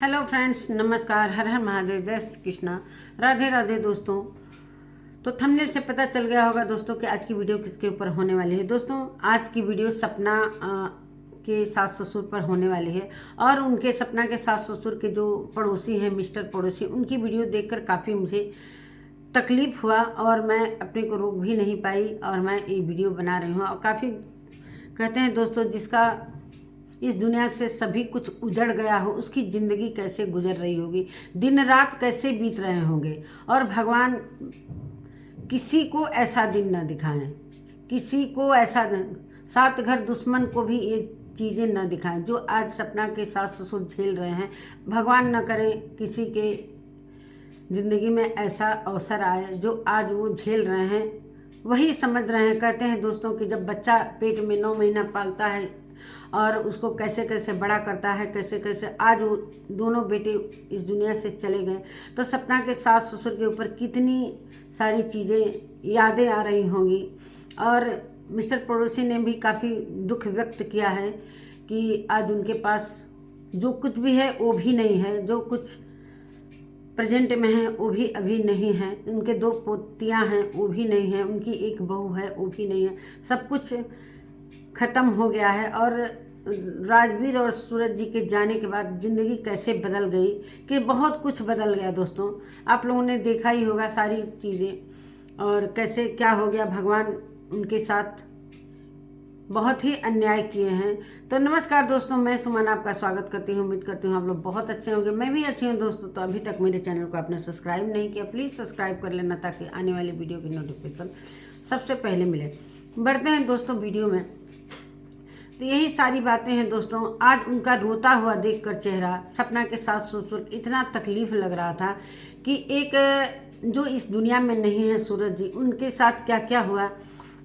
Hello friends, नमस्कार। हर हर महादेव, जय श्री कृष्णा, राधे राधे दोस्तों। तो थंबनेल से पता चल गया होगा दोस्तों कि आज की वीडियो किसके ऊपर होने वाली है। दोस्तों, आज की वीडियो सपना के सास ससुर पर होने वाली है और उनके सपना के सास ससुर के जो पड़ोसी हैं, मिस्टर पड़ोसी, उनकी वीडियो देखकर काफ़ी मुझे तकलीफ़ हुआ और मैं अपने को रोक भी नहीं पाई और मैं ये वीडियो बना रही हूँ। और काफ़ी कहते हैं दोस्तों, जिसका इस दुनिया से सभी कुछ उजड़ गया हो, उसकी ज़िंदगी कैसे गुजर रही होगी, दिन रात कैसे बीत रहे होंगे। और भगवान किसी को ऐसा दिन न दिखाएं, किसी को ऐसा सात घर दुश्मन को भी ये चीज़ें न दिखाएं जो आज सपना के सास ससुर झेल रहे हैं। भगवान न करें किसी के ज़िंदगी में ऐसा अवसर आए जो आज वो झेल रहे हैं, वही समझ रहे हैं। कहते हैं दोस्तों कि जब बच्चा पेट में 9 महीना पालता है और उसको कैसे कैसे बड़ा करता है, कैसे कैसे आज वो दोनों बेटे इस दुनिया से चले गए, तो सपना के सास ससुर के ऊपर कितनी सारी चीज़ें यादें आ रही होंगी। और मिस्टर पड़ोसी ने भी काफ़ी दुख व्यक्त किया है कि आज उनके पास जो कुछ भी है वो भी नहीं है, जो कुछ प्रेजेंट में है वो भी अभी नहीं है, उनके 2 पोतियाँ हैं वो भी नहीं है, उनकी 1 बहू है वो भी नहीं है, सब कुछ ख़त्म हो गया है। और राजवीर और सूरज जी के जाने के बाद ज़िंदगी कैसे बदल गई कि बहुत कुछ बदल गया दोस्तों। आप लोगों ने देखा ही होगा सारी चीज़ें और कैसे क्या हो गया। भगवान उनके साथ बहुत ही अन्याय किए हैं। तो नमस्कार दोस्तों, मैं सुमन आपका स्वागत करती हूँ। उम्मीद करती हूँ आप लोग बहुत अच्छे होंगे, मैं भी अच्छी हूँ दोस्तों। तो अभी तक मेरे चैनल को आपने सब्सक्राइब नहीं किया, प्लीज़ सब्सक्राइब कर लेना ताकि आने वाली वीडियो की नोटिफिकेशन सबसे पहले मिले। बढ़ते हैं दोस्तों वीडियो में। तो यही सारी बातें हैं दोस्तों। आज उनका रोता हुआ देखकर चेहरा, सपना के सास ससुर, इतना तकलीफ लग रहा था कि एक जो इस दुनिया में नहीं है सूरज जी, उनके साथ क्या क्या हुआ,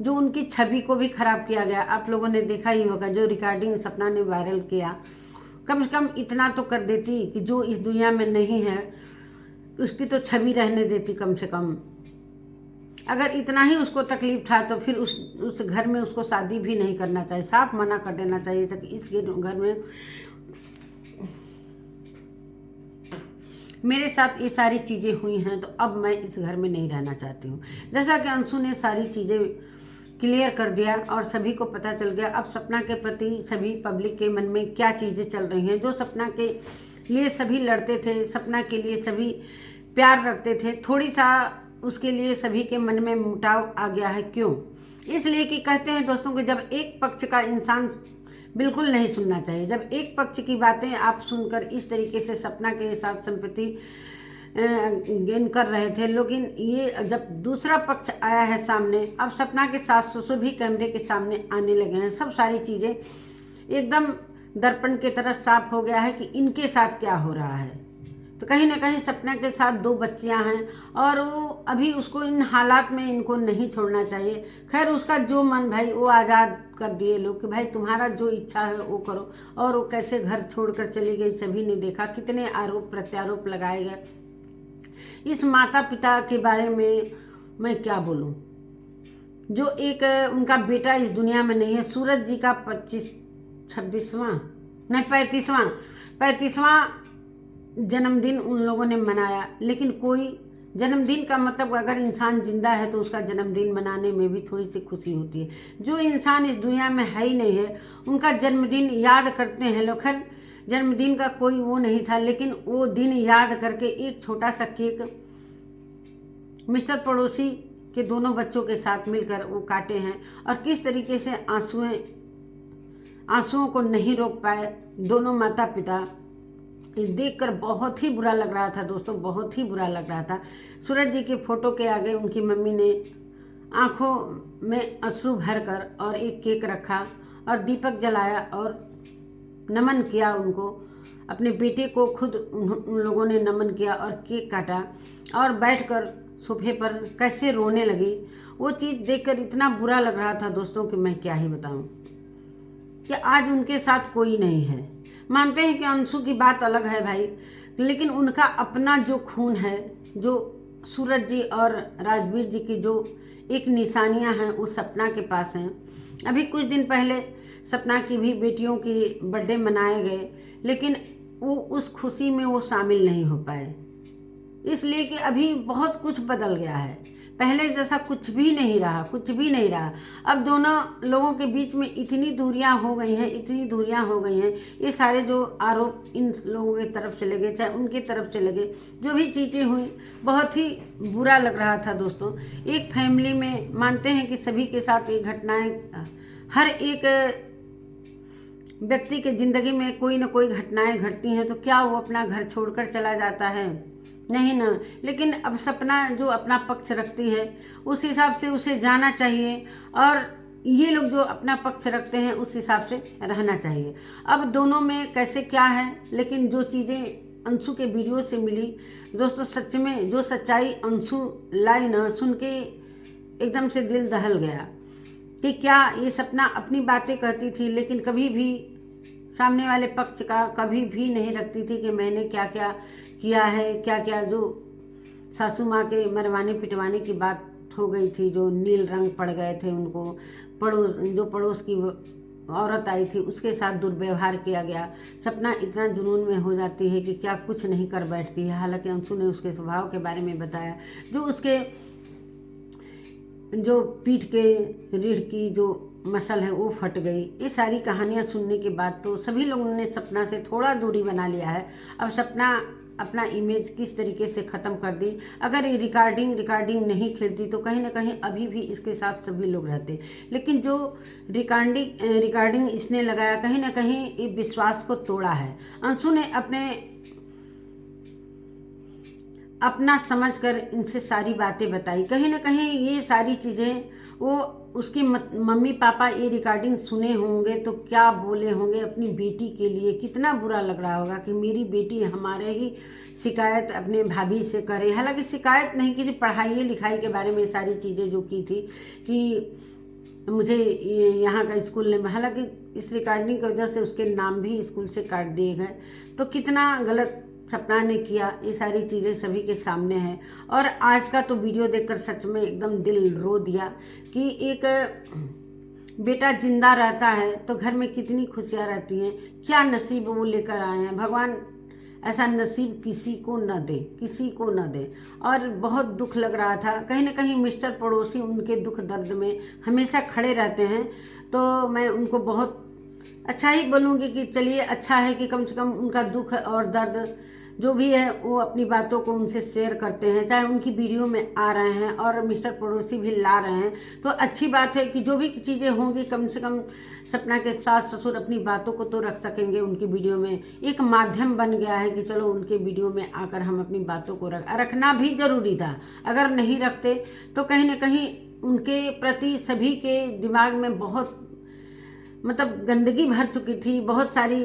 जो उनकी छवि को भी खराब किया गया। आप लोगों ने देखा ही होगा जो रिकॉर्डिंग सपना ने वायरल किया। कम से कम इतना तो कर देती कि जो इस दुनिया में नहीं है उसकी तो छवि रहने देती कम से कम। अगर इतना ही उसको तकलीफ था तो फिर उस घर में उसको शादी भी नहीं करना चाहिए, साफ मना कर देना चाहिए था कि इस घर में मेरे साथ ये सारी चीज़ें हुई हैं तो अब मैं इस घर में नहीं रहना चाहती हूँ। जैसा कि अंशु ने सारी चीज़ें क्लियर कर दिया और सभी को पता चल गया अब सपना के प्रति सभी पब्लिक के मन में क्या चीज़ें चल रही हैं। जो सपना के लिए सभी लड़ते थे, सपना के लिए सभी प्यार रखते थे, थोड़ी सा उसके लिए सभी के मन में मुटाव आ गया है। क्यों? इसलिए कि कहते हैं दोस्तों कि जब एक पक्ष का इंसान बिल्कुल नहीं सुनना चाहिए, जब एक पक्ष की बातें आप सुनकर इस तरीके से सपना के साथ संपत्ति गेन कर रहे थे, लेकिन ये जब दूसरा पक्ष आया है सामने, अब सपना के सास ससुर भी कैमरे के सामने आने लगे हैं। सब सारी चीज़ें एकदम दर्पण की तरह साफ हो गया है कि इनके साथ क्या हो रहा है। तो कहीं ना कहीं सपना के साथ 2 बच्चियां हैं और वो अभी उसको इन हालात में इनको नहीं छोड़ना चाहिए। खैर उसका जो मन भाई वो आज़ाद कर दिए लोग कि भाई तुम्हारा जो इच्छा है वो करो। और वो कैसे घर छोड़कर चली गई सभी ने देखा, कितने आरोप प्रत्यारोप लगाए गए। इस माता पिता के बारे में मैं क्या बोलूं, जो एक उनका बेटा इस दुनिया में नहीं है। सूरज जी का 26वां नहीं 35वां जन्मदिन उन लोगों ने मनाया, लेकिन कोई जन्मदिन का मतलब अगर इंसान जिंदा है तो उसका जन्मदिन मनाने में भी थोड़ी सी खुशी होती है। जो इंसान इस दुनिया में है ही नहीं है उनका जन्मदिन याद करते हैं लोग। खैर जन्मदिन का कोई वो नहीं था, लेकिन वो दिन याद करके एक छोटा सा केक मिस्टर पड़ोसी के दोनों बच्चों के साथ मिलकर वो काटे हैं। और किस तरीके से आंसुओं को नहीं रोक पाए दोनों माता पिता, देखकर बहुत ही बुरा लग रहा था दोस्तों, बहुत ही बुरा लग रहा था। सूरज जी की फ़ोटो के आगे उनकी मम्मी ने आंखों में अश्रु भरकर और एक केक रखा और दीपक जलाया और नमन किया उनको। अपने बेटे को खुद उन लोगों ने नमन किया और केक काटा और बैठकर सोफे पर कैसे रोने लगी। वो चीज़ देखकर इतना बुरा लग रहा था दोस्तों कि मैं क्या ही बताऊं कि आज उनके साथ कोई नहीं है। मानते हैं कि अंशु की बात अलग है भाई, लेकिन उनका अपना जो खून है, जो सूरज जी और राजवीर जी की जो एक निशानियां हैं वो सपना के पास हैं। अभी कुछ दिन पहले सपना की भी बेटियों की बर्थडे मनाए गए, लेकिन वो उस खुशी में वो शामिल नहीं हो पाए, इसलिए कि अभी बहुत कुछ बदल गया है। पहले जैसा कुछ भी नहीं रहा, कुछ भी नहीं रहा। अब दोनों लोगों के बीच में इतनी दूरियां हो गई हैं, इतनी दूरियां हो गई हैं। ये सारे जो आरोप इन लोगों की तरफ से लगे, चाहे उनकी तरफ से लगे, जो भी चीज़ें हुई, बहुत ही बुरा लग रहा था दोस्तों। एक फैमिली में मानते हैं कि सभी के साथ ये घटनाएं, हर एक व्यक्ति के ज़िंदगी में कोई ना कोई घटनाएं घटती हैं, तो क्या वो अपना घर छोड़कर चला जाता है? नहीं ना। लेकिन अब सपना जो अपना पक्ष रखती है, उस हिसाब से उसे जाना चाहिए, और ये लोग जो अपना पक्ष रखते हैं उस हिसाब से रहना चाहिए। अब दोनों में कैसे क्या है, लेकिन जो चीज़ें अंशु के वीडियो से मिली दोस्तों, सच में जो सच्चाई अंशु लाई ना, सुन के एकदम से दिल दहल गया कि क्या ये सपना अपनी बातें कहती थी, लेकिन कभी भी सामने वाले पक्ष का कभी भी नहीं रखती थी कि मैंने क्या क्या किया है, क्या क्या। जो सासू माँ के मरवाने पिटवाने की बात हो गई थी, जो नील रंग पड़ गए थे उनको, पड़ोस की औरत आई थी उसके साथ दुर्व्यवहार किया गया। सपना इतना जुनून में हो जाती है कि क्या कुछ नहीं कर बैठती है। हालांकि अंशु ने उसके स्वभाव के बारे में बताया, जो उसके जो पीठ के रीढ़ की जो मसल है वो फट गई। ये सारी कहानियाँ सुनने के बाद तो सभी लोगों ने सपना से थोड़ा दूरी बना लिया है। अब सपना अपना इमेज किस तरीके से ख़त्म कर दी। अगर ये रिकॉर्डिंग नहीं खेलती तो कहीं ना कहीं अभी भी इसके साथ सभी लोग रहते, लेकिन जो रिकॉर्डिंग इसने लगाया, कहीं ना कहीं ये विश्वास को तोड़ा है। अंशु ने अपना समझकर इनसे सारी बातें बताई। कहीं ना कहीं ये सारी चीज़ें वो उसकी मम्मी पापा ये रिकॉर्डिंग सुने होंगे तो क्या बोले होंगे अपनी बेटी के लिए। कितना बुरा लग रहा होगा कि मेरी बेटी हमारे ही शिकायत अपने भाभी से करे। हालांकि शिकायत नहीं की थी, पढ़ाई लिखाई के बारे में सारी चीज़ें जो की थी कि मुझे यहाँ का स्कूल नहीं, हालांकि इस रिकॉर्डिंग की वजह से उसके नाम भी स्कूल से काट दिए गए। तो कितना गलत सपना ने किया, ये सारी चीज़ें सभी के सामने हैं। और आज का तो वीडियो देखकर सच में एकदम दिल रो दिया कि एक बेटा जिंदा रहता है तो घर में कितनी खुशियाँ रहती हैं। क्या नसीब वो लेकर आए हैं, भगवान ऐसा नसीब किसी को न दे, किसी को न दे। और बहुत दुख लग रहा था। कहीं ना कहीं मिस्टर पड़ोसी उनके दुख दर्द में हमेशा खड़े रहते हैं, तो मैं उनको बहुत अच्छा ही बोलूँगी कि चलिए अच्छा है कि कम से कम उनका दुख और दर्द जो भी है वो अपनी बातों को उनसे शेयर करते हैं, चाहे उनकी वीडियो में आ रहे हैं और मिस्टर पड़ोसी भी ला रहे हैं। तो अच्छी बात है कि जो भी चीज़ें होंगी कम से कम सपना के सास ससुर अपनी बातों को तो रख सकेंगे उनकी वीडियो में। एक माध्यम बन गया है कि चलो उनके वीडियो में आकर हम अपनी बातों को रखना भी ज़रूरी था। अगर नहीं रखते तो कहीं ना कहीं उनके प्रति सभी के दिमाग में बहुत गंदगी भर चुकी थी। बहुत सारी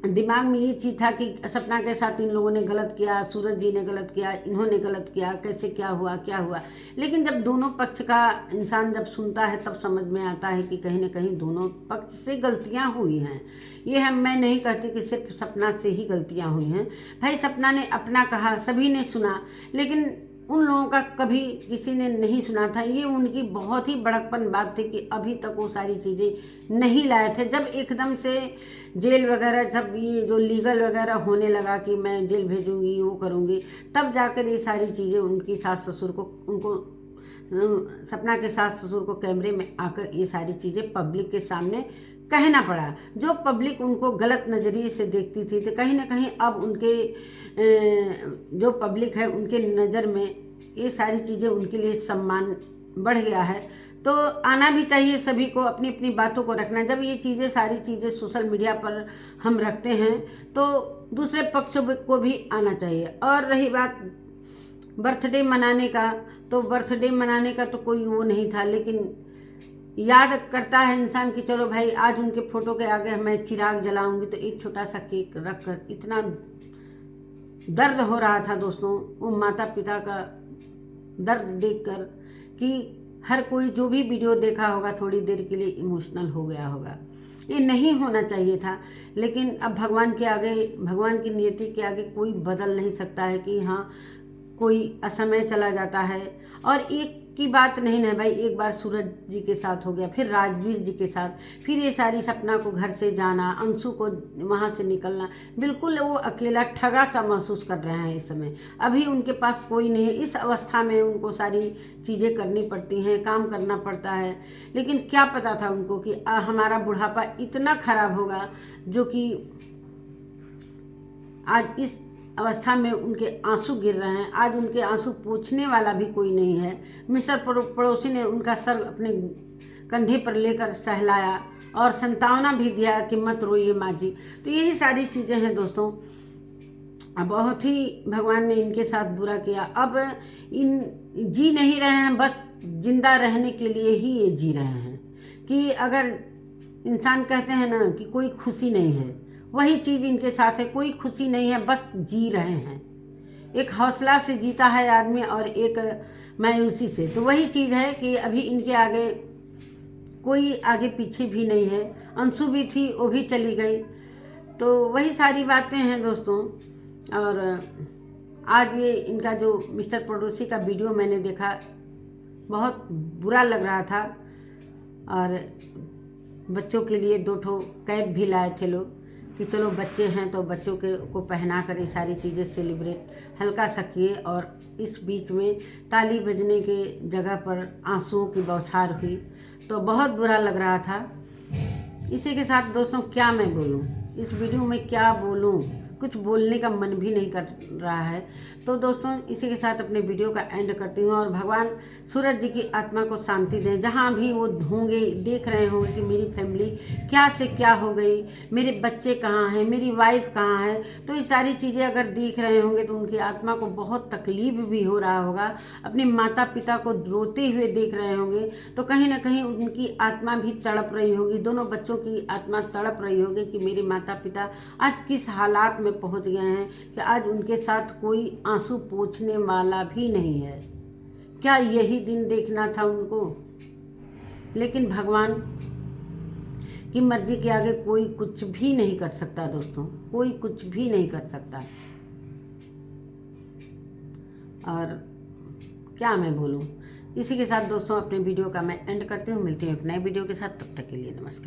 दिमाग में ये चीज़ था कि सपना के साथ इन लोगों ने गलत किया, सूरज जी ने गलत किया, इन्होंने गलत किया, कैसे क्या हुआ। लेकिन जब दोनों पक्ष का इंसान जब सुनता है तब समझ में आता है कि कहीं ना कहीं दोनों पक्ष से गलतियां हुई हैं। ये मैं नहीं कहती कि सिर्फ सपना से ही गलतियां हुई हैं। भाई सपना ने अपना कहा, सभी ने सुना, लेकिन उन लोगों का कभी किसी ने नहीं सुना था। ये उनकी बहुत ही बड़कपन बात थी कि अभी तक वो सारी चीज़ें नहीं लाए थे। जब एकदम से जेल वगैरह, जब ये जो लीगल वगैरह होने लगा कि मैं जेल भेजूंगी, वो करूंगी, तब जाकर ये सारी चीज़ें उनकी सास ससुर को, उनको सपना के सास ससुर को कैमरे में आकर ये सारी चीज़ें पब्लिक के सामने कहना पड़ा। जो पब्लिक उनको गलत नज़रिए से देखती थी, तो कहीं ना कहीं अब उनके जो पब्लिक है उनके नज़र में ये सारी चीज़ें उनके लिए सम्मान बढ़ गया है। तो आना भी चाहिए सभी को, अपनी अपनी बातों को रखना। जब ये चीज़ें सारी चीज़ें सोशल मीडिया पर हम रखते हैं तो दूसरे पक्ष को भी आना चाहिए। और रही बात बर्थडे मनाने का, तो बर्थडे मनाने का तो कोई वो नहीं था, लेकिन याद करता है इंसान कि चलो भाई आज उनके फ़ोटो के आगे मैं चिराग जलाऊंगी, तो एक छोटा सा केक रख कर। इतना दर्द हो रहा था दोस्तों वो माता पिता का दर्द देखकर कि हर कोई जो भी वीडियो देखा होगा थोड़ी देर के लिए इमोशनल हो गया होगा। ये नहीं होना चाहिए था, लेकिन अब भगवान के आगे, भगवान की नियति के आगे कोई बदल नहीं सकता है कि हाँ कोई असमय चला जाता है। और एक की बात नहीं है भाई। एक बार सूरज जी के साथ हो गया, फिर राजवीर जी के साथ, फिर ये सारी सपना को घर से जाना, अंशु को वहाँ से निकलना, बिल्कुल वो अकेला ठगा सा महसूस कर रहे हैं इस समय। अभी उनके पास कोई नहीं है। इस अवस्था में उनको सारी चीज़ें करनी पड़ती हैं, काम करना पड़ता है। लेकिन क्या पता था उनको कि हमारा बुढ़ापा इतना खराब होगा, जो कि आज इस अवस्था में उनके आंसू गिर रहे हैं। आज उनके आंसू पोंछने वाला भी कोई नहीं है। मिस्टर पड़ोसी ने उनका सर अपने कंधे पर लेकर सहलाया और सांत्वना भी दिया कि मत रोइए माँ जी। तो यही सारी चीज़ें हैं दोस्तों। बहुत ही भगवान ने इनके साथ बुरा किया। अब इन जी नहीं रहे हैं, बस जिंदा रहने के लिए ही ये जी रहे हैं। कि अगर इंसान कहते हैं ना कि कोई खुशी नहीं है, वही चीज़ इनके साथ है। कोई खुशी नहीं है, बस जी रहे हैं। एक हौसला से जीता है आदमी और एक मायूसी से। तो वही चीज़ है कि अभी इनके आगे कोई आगे पीछे भी नहीं है। अंशु भी थी, वो भी चली गई। तो वही सारी बातें हैं दोस्तों। और आज ये इनका जो मिस्टर पड़ोसी का वीडियो मैंने देखा, बहुत बुरा लग रहा था। और बच्चों के लिए 2 ठो कैप भी लाए थे लोग कि चलो बच्चे हैं तो बच्चों को पहना कर ये सारी चीज़ें सेलिब्रेट हल्का सा किए। और इस बीच में ताली बजने के जगह पर आंसुओं की बौछार हुई, तो बहुत बुरा लग रहा था। इसी के साथ दोस्तों क्या मैं बोलूं, इस वीडियो में क्या बोलूं, कुछ बोलने का मन भी नहीं कर रहा है। तो दोस्तों इसी के साथ अपने वीडियो का एंड करती हूँ। और भगवान सूरज जी की आत्मा को शांति दें। जहाँ भी वो होंगे, देख रहे होंगे कि मेरी फैमिली क्या से क्या हो गई, मेरे बच्चे कहाँ हैं, मेरी वाइफ कहाँ है, तो ये सारी चीज़ें अगर देख रहे होंगे तो उनकी आत्मा को बहुत तकलीफ भी हो रहा होगा। अपने माता पिता को रोते हुए देख रहे होंगे तो कहीं ना कहीं उनकी आत्मा भी तड़प रही होगी। दोनों बच्चों की आत्मा तड़प रही होगी कि मेरे माता पिता आज किस हालात में पहुंच गए हैं कि आज उनके साथ कोई आंसू पोंछने वाला भी नहीं है। क्या यही दिन देखना था उनको? लेकिन भगवान की मर्जी के आगे कोई कुछ भी नहीं कर सकता दोस्तों, कोई कुछ भी नहीं कर सकता। और क्या मैं बोलूं। इसी के साथ दोस्तों अपने वीडियो का मैं एंड करती हूँ। मिलती हूँ एक नए वीडियो के साथ, तब तक के लिए नमस्कार।